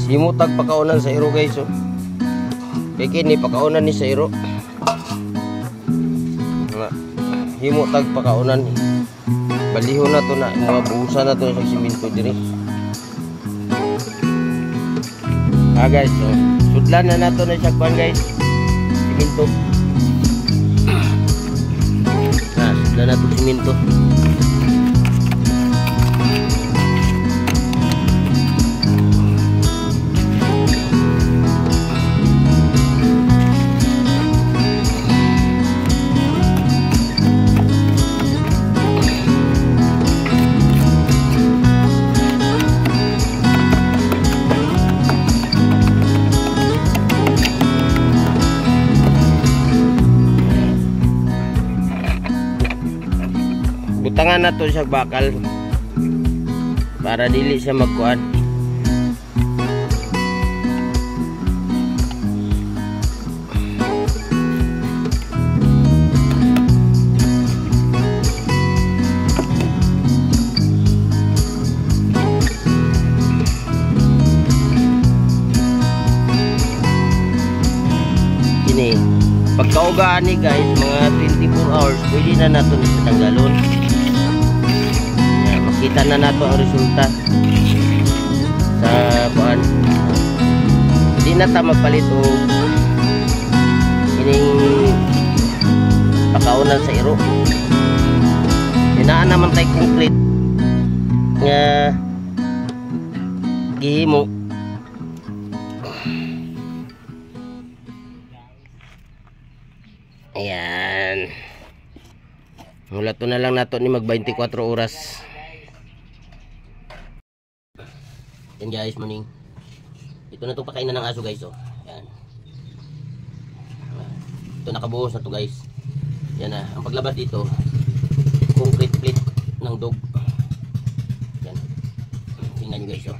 himutag pakaunan sa iro guys oh. Kaya kini pakaunan ni sa iro. Himutag pakaunan. Balihon na to na mga buusan na to sa simento diri. Guys so sudlan na nato na siya kwan guys. Simento. Sudlan na to simento. Butangan na to siya bakal para dili siya magkuan. Ini pagkaugaan ni guys mga 24 hours pwede na nato ni sa tanggalon. Kita na nato ang resulta sa kuan. Di na ta magpalit og ining pakaunan sa iro. Inaan naman tay concrete nga gihimo. Ayan. Mula to na lang nato ni mag 24 oras. Yan guys, morning. Ito na itong pakainan ng aso guys oh. Yan. Ito nakabuhos na to guys. Yan na, ang paglabas dito concrete plate ng dog. Yan. Tingnan nyo guys oh.